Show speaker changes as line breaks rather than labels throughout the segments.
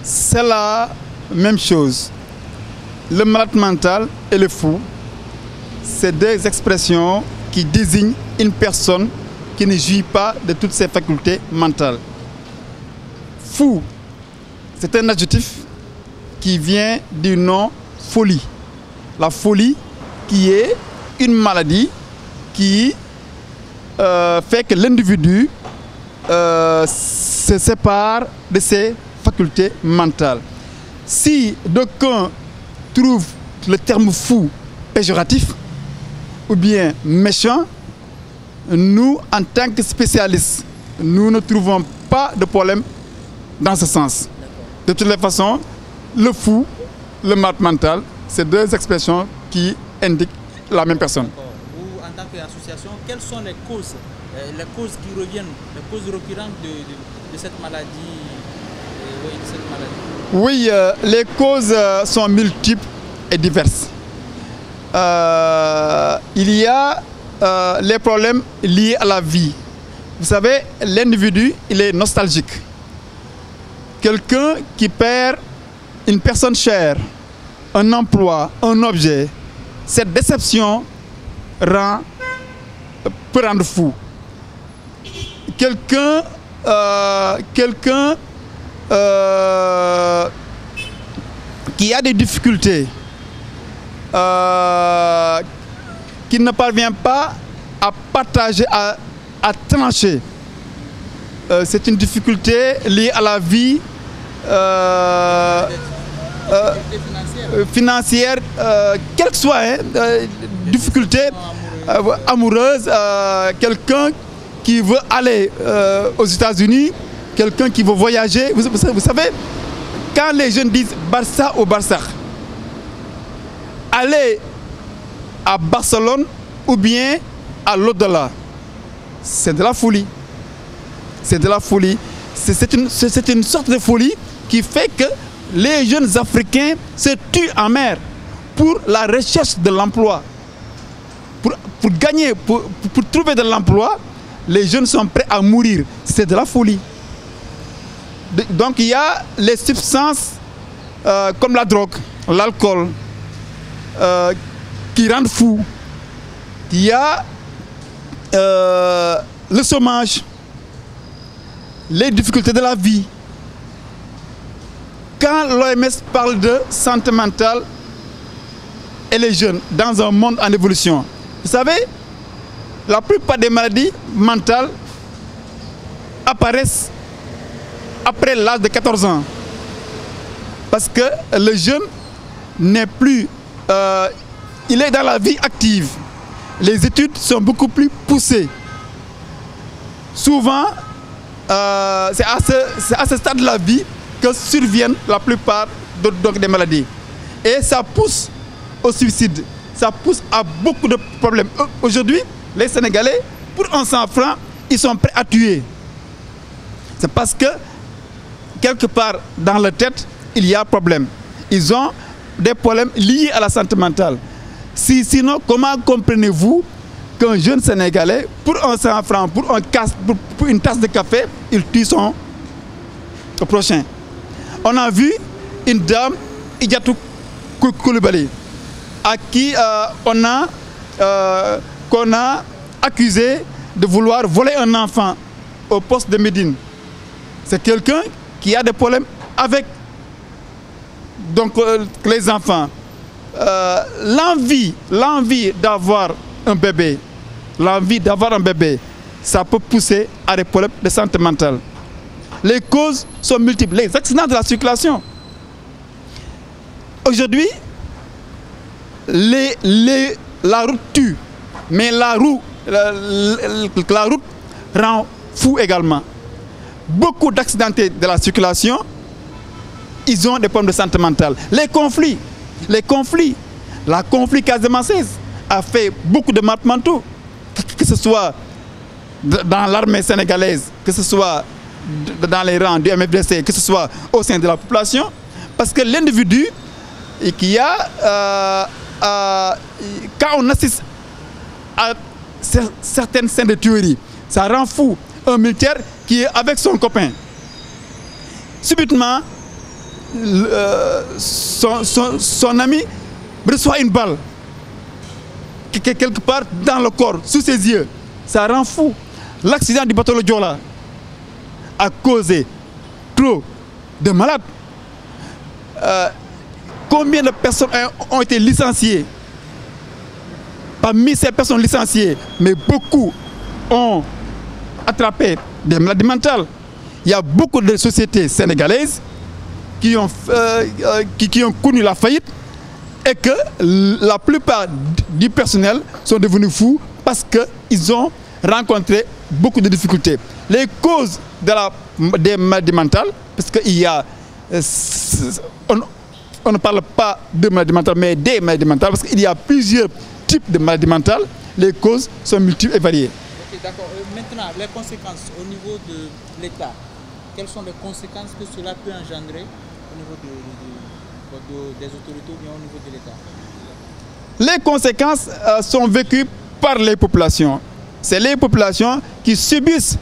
C'est la même chose. Le malade mental et le fou, c'est deux expressions qui désignent une personne qui ne jouit pas de toutes ses facultés mentales. Fou, c'est un adjectif qui vient du nom folie. La folie qui est une maladie qui fait que l'individu se sépare de ses facultés mentales. Si d'aucuns trouvent le terme fou péjoratif ou bien méchant, nous, en tant que spécialistes, nous ne trouvons pas de problème dans ce sens. De toutes les façons, le fou, le malade mental, c'est deux expressions qui indiquent la même personne.
Ou en tant qu'association, quelles sont les causes qui reviennent, les causes récurrentes de cette maladie?
Oui, les causes sont multiples et diverses. Il y a les problèmes liés à la vie. Vous savez, l'individu, il est nostalgique. Quelqu'un qui perd une personne chère, un emploi, un objet, cette déception peut rendre fou. Quelqu'un qui a des difficultés, qui ne parvient pas à partager, à trancher. C'est une difficulté liée à la vie financière, quelle que soit, difficulté amoureuse, quelqu'un qui veut aller aux États-Unis, quelqu'un qui veut voyager. Vous savez, quand les jeunes disent Barça au Barça, aller à Barcelone ou bien à l'au-delà, c'est de la folie. C'est de la folie. C'est une sorte de folie qui fait que les jeunes Africains se tuent en mer pour la recherche de l'emploi. Pour gagner, pour trouver de l'emploi, les jeunes sont prêts à mourir. C'est de la folie. Donc il y a les substances comme la drogue, l'alcool, qui rendent fou. Il y a le chômage, les difficultés de la vie. Quand l'OMS parle de santé mentale et les jeunes dans un monde en évolution, vous savez, la plupart des maladies mentales apparaissent après l'âge de 14 ans. Parce que le jeune n'est plus... il est dans la vie active. Les études sont beaucoup plus poussées. Souvent, c'est à ce stade de la vie que surviennent la plupart des maladies. Et ça pousse au suicide. Ça pousse à beaucoup de problèmes. Aujourd'hui, les Sénégalais, pour 100 francs, ils sont prêts à tuer. C'est parce que, quelque part dans leur tête, il y a un problème. Ils ont des problèmes liés à la santé mentale. Sinon, comment comprenez-vous qu'un jeune Sénégalais, pour 100 francs, pour une tasse de café, il tue son prochain? On a vu une dame, Idjatou Koulibaly, à qui qu'on a accusé de vouloir voler un enfant au poste de Médine. C'est quelqu'un qui a des problèmes avec les enfants. L'envie d'avoir un bébé, ça peut pousser à des problèmes de santé mentale. Les causes sont multiples. Les accidents de la circulation. Aujourd'hui, la route tue, mais la route rend fou également. beaucoup d'accidentés de la circulation, ils ont des problèmes de santé mentale. La conflit casamançaise a fait beaucoup de malades mentaux, que ce soit dans l'armée sénégalaise, que ce soit dans les rangs du MFDC, que ce soit au sein de la population, parce que l'individu qui a, quand on assiste à certaines scènes de tuerie, ça rend fou un militaire qui est avec son copain. Subitement, son ami reçoit une balle quelque part dans le corps, sous ses yeux. Ça rend fou. L'accident du bateau Le Joola a causé trop de malades. Combien de personnes ont été licenciées? Parmi ces personnes licenciées, mais beaucoup ont attrapé des maladies mentales. Il y a beaucoup de sociétés sénégalaises qui ont connu la faillite et que la plupart du personnel sont devenus fous parce qu'ils ont rencontré beaucoup de difficultés. Les causes des maladies mentales, parce qu'il y a... on ne parle pas de maladies mentales, mais des maladies mentales, parce qu'il y a plusieurs types de maladies mentales. Les causes sont multiples et variées.
Ok, d'accord. Maintenant, les conséquences au niveau de l'État, quelles sont les conséquences que cela peut engendrer au niveau des autorités ou bien au niveau de l'État?
Les conséquences sont vécues par les populations. C'est les populations qui subissent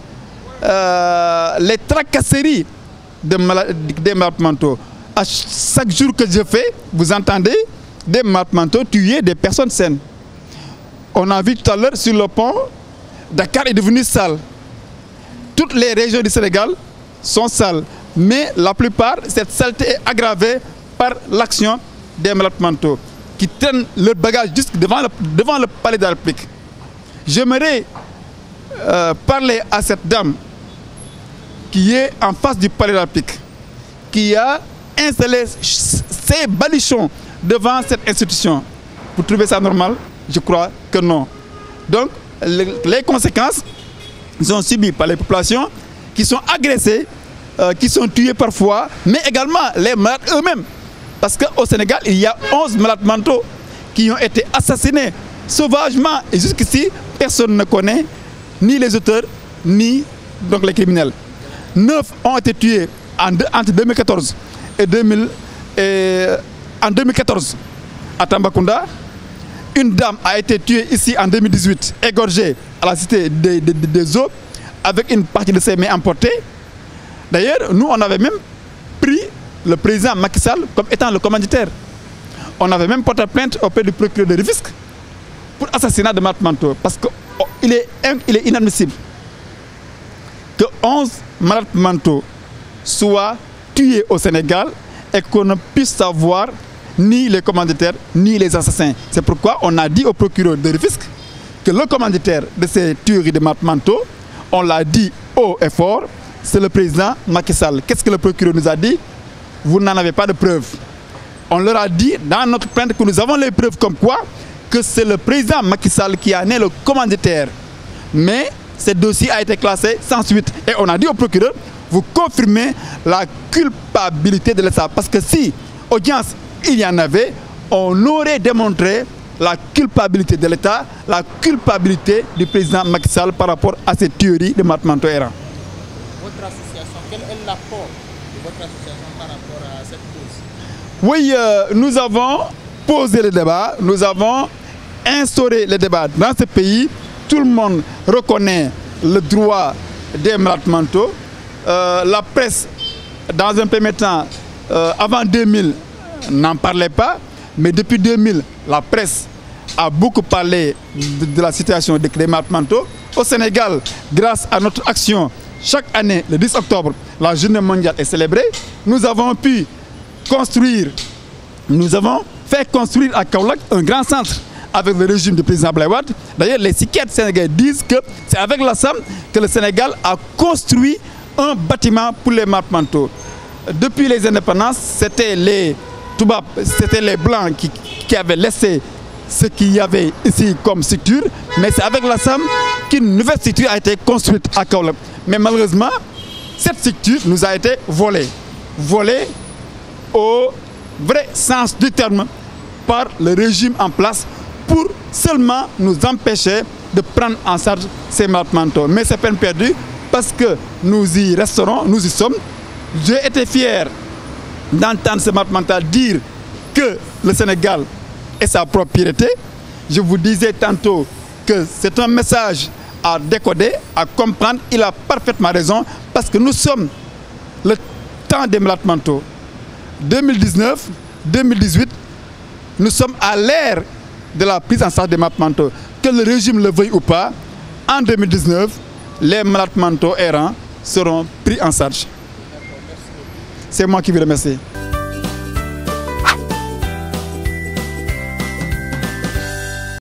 les tracasseries des malades mentaux. À chaque jour que je fais, vous entendez des malades mentaux tuer des personnes saines. On a vu tout à l'heure sur le pont, Dakar est devenu sale. Toutes les régions du Sénégal sont sales. Mais la plupart, cette saleté est aggravée par l'action des malades mentaux qui traînent leur bagage jusque devant le palais de la République. J'aimerais parler à cette dame qui est en face du palais de la République, qui a installé ses balichons devant cette institution. Vous trouvez ça normal? Je crois que non. Donc, les conséquences sont subies par les populations qui sont agressées, qui sont tuées parfois, mais également les malades eux-mêmes. Parce qu'au Sénégal, il y a 11 malades mentaux qui ont été assassinés sauvagement. Et jusqu'ici, personne ne connaît ni les auteurs, ni donc, les criminels. 9 ont été tués entre 2014 et 2014 à Tambacounda. Une dame a été tuée ici en 2018, égorgée à la cité des eaux, avec une partie de ses mains amputées. D'ailleurs, nous, on avait même pris le président Macky Sall comme étant le commanditaire. On avait même porté plainte auprès du procureur de Rufisque pour assassinat de malades mentaux. Parce qu'il est inadmissible que 11 malades mentaux soient tués au Sénégal et qu'on ne puisse savoir ni les commanditaires, ni les assassins. C'est pourquoi on a dit au procureur de Rufisque que le commanditaire de ces tueries de malades mentaux, on l'a dit haut et fort, c'est le président Macky Sall. Qu'est-ce que le procureur nous a dit? Vous n'en avez pas de preuves. On leur a dit dans notre plainte que nous avons les preuves comme quoi que c'est le président Macky Sall qui a né le commanditaire. Mais ce dossier a été classé sans suite. Et on a dit au procureur, vous confirmez la culpabilité de l'État. Parce que si audience il y en avait, on aurait démontré la culpabilité de l'État, la culpabilité du président Macky Sall par rapport à cette théorie de malades mentaux errants.
Votre association, quel est l'apport de votre association par rapport à cette cause?
Oui, nous avons posé le débat, nous avons instauré le débat dans ce pays. Tout le monde reconnaît le droit des malades mentaux. La presse, dans un premier temps, avant 2000, n'en parlait pas, mais depuis 2000, la presse a beaucoup parlé de la situation des malades mentaux. Au Sénégal, grâce à notre action, chaque année, le 10 octobre, la journée mondiale est célébrée. Nous avons pu construire, nous avons fait construire à Kaolack un grand centre avec le régime du président Abdoulaye Wade. D'ailleurs, les psychiatres sénégalais disent que c'est avec la SAM que le Sénégal a construit un bâtiment pour les malades mentaux. Depuis les indépendances, c'était les Toubab, c'était les Blancs qui avaient laissé ce qu'il y avait ici comme structure, mais c'est avec la SAM qu'une nouvelle structure a été construite à Kaolack. Mais malheureusement, cette structure nous a été volée. Volée au vrai sens du terme par le régime en place pour seulement nous empêcher de prendre en charge ces malades mentaux. Mais c'est peine perdue parce que nous y resterons, nous y sommes. J'ai été fier d'entendre ce malade mental dire que le Sénégal est sa propriété. Je vous disais tantôt que c'est un message à décoder, à comprendre. Il a parfaitement raison parce que nous sommes le temps des malades mentaux. 2019, 2018, nous sommes à l'ère de la prise en charge des malades mentaux. Que le régime le veuille ou pas, en 2019, les malades mentaux errants seront pris en charge. C'est moi qui vous remercie.